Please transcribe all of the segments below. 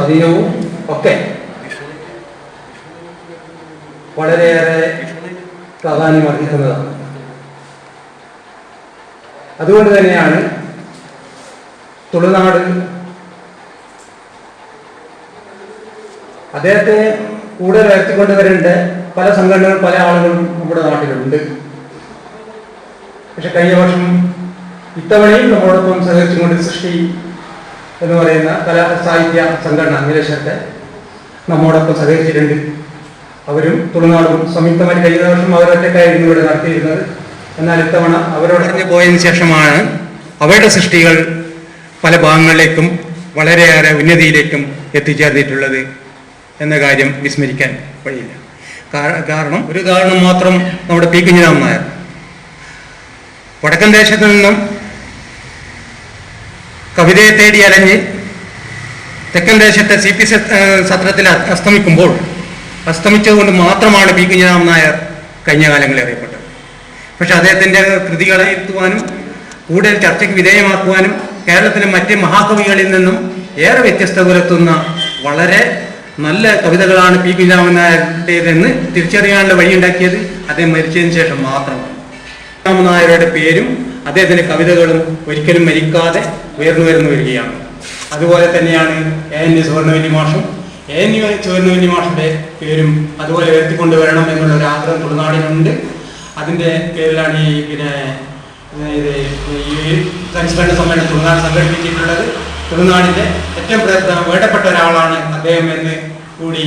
സ്വാധീനവും ഒക്കെ വളരെയേറെ പ്രാധാന്യം അർഹിക്കുന്നതാണ്. അതുകൊണ്ട് തന്നെയാണ് തുളുനാട് അദ്ദേഹത്തെ കൂടുതൽ ഉയർത്തിക്കൊണ്ടുവരേണ്ട പല സംഘടനകളും പല ആളുകളും നമ്മുടെ നാട്ടിലുണ്ട്. പക്ഷെ കഴിഞ്ഞ വർഷം ഇത്തവണയും നമ്മളോടൊപ്പം സഹകരിച്ചുകൊണ്ട് സൃഷ്ടി എന്ന് പറയുന്ന കലാ സാഹിത്യ സംഘടന നീലേശ്വരത്തെ നമ്മോടൊപ്പം സഹകരിച്ചിട്ടുണ്ട്. അവരും തുളുനാടും സംയുക്തമായി കഴിഞ്ഞ വർഷം അവരൊറ്റക്കായിരുന്നു ഇവിടെ നടത്തിയിരുന്നത്. എന്നാൽ ഇത്തവണ അവരോടൊപ്പം പോയതിനു ശേഷമാണ് അവരുടെ സൃഷ്ടികൾ പല ഭാഗങ്ങളിലേക്കും വളരെയേറെ ഉന്നതിയിലേക്കും എത്തിച്ചേർന്നിട്ടുള്ളത് എന്ന കാര്യം വിസ്മരിക്കാൻ വഴിയില്ല. കാരണം ഒരു ഉദാഹരണം മാത്രം നമ്മുടെ പി കുഞ്ഞിരാമൻ നായർ വടക്കൻ ദേശത്തു നിന്നും കവിതയെ തേടി അലഞ്ഞ് തെക്കൻ ദേശത്തെ CP സത്രത്തിൽ അസ്തമിച്ചതുകൊണ്ട് മാത്രമാണ് പി കുഞ്ഞിരാമൻ നായർ കഴിഞ്ഞ കാലങ്ങളിൽ അറിയപ്പെട്ടത്. പക്ഷെ അദ്ദേഹത്തിൻ്റെ കൃതികളെ എത്തുവാനും കൂടുതൽ ചർച്ചയ്ക്ക് വിധേയമാക്കുവാനും കേരളത്തിലെ മറ്റ് മഹാകവികളിൽ നിന്നും ഏറെ വ്യത്യസ്തത പുലർത്തുന്ന വളരെ നല്ല കവിതകളാണ് പി കുഞ്ഞിരാമൻ നായരുടേതെന്ന് തിരിച്ചറിയാനുള്ള വഴിയുണ്ടാക്കിയത് അദ്ദേഹം മരിച്ചതിന് ശേഷം മാത്രമാണ്. കുഞ്ഞിരാമൻ നായരുടെ പേരും അദ്ദേഹത്തിൻ്റെ കവിതകളും ഒരിക്കലും മരിക്കാതെ ഉയർന്നു വരുന്നു വരികയാണ്. അതുപോലെ തന്നെയാണ് AN സുവർണവല്ലി മാഷും. AN സുവർണവല്ലി മാഷിൻ്റെ പേരും അതുപോലെ ഉയർത്തിക്കൊണ്ടുവരണം എന്നുള്ള ഒരു ആഗ്രഹം തുളുനാടിനുണ്ട്. അതിൻ്റെ പേരിലാണ് ഈ അനുസ്മരണ സമ്മേളനം തുളുനാട് സംഘടിപ്പിച്ചിട്ടുള്ളത്. തുളുനാടിൻ്റെ ഏറ്റവും വേണ്ടപ്പെട്ട ഒരാളാണ് അദ്ദേഹം എന്ന് കൂടി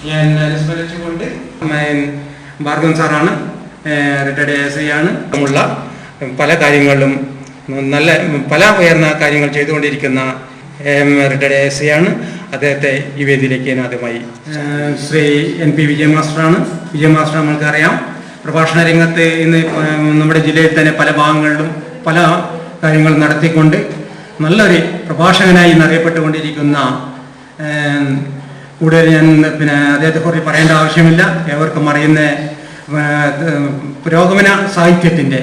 ഞാൻ അനുസ്മരിച്ചുകൊണ്ട്, ഭാർഗവൻ സാറാണ്, റിട്ടയർഡ് ASI ആണ്. ഉള്ള പല കാര്യങ്ങളിലും നല്ല പല ഉയർന്ന കാര്യങ്ങൾ ചെയ്തുകൊണ്ടിരിക്കുന്ന റിട്ടയർഡ് ASI ആണ്. അദ്ദേഹത്തെ ഈ വേദിയിലേക്ക് ഞാൻ ആദ്യമായി ശ്രീ NP വിജയ മാസ്റ്ററാണ്. വിജയ മാസ്റ്റർ നമ്മൾക്കറിയാം, പ്രഭാഷണ രംഗത്ത് ഇന്ന് നമ്മുടെ ജില്ലയിൽ തന്നെ പല ഭാഗങ്ങളിലും പല കാര്യങ്ങളും നടത്തിക്കൊണ്ട് നല്ലൊരു പ്രഭാഷകനായി അറിയപ്പെട്ടുകൊണ്ടിരിക്കുന്ന, കൂടുതൽ ഞാൻ അദ്ദേഹത്തെക്കുറിച്ച് പറയേണ്ട ആവശ്യമില്ല, ഏവർക്കും അറിയുന്ന പുരോഗമന സാഹിത്യത്തിൻ്റെ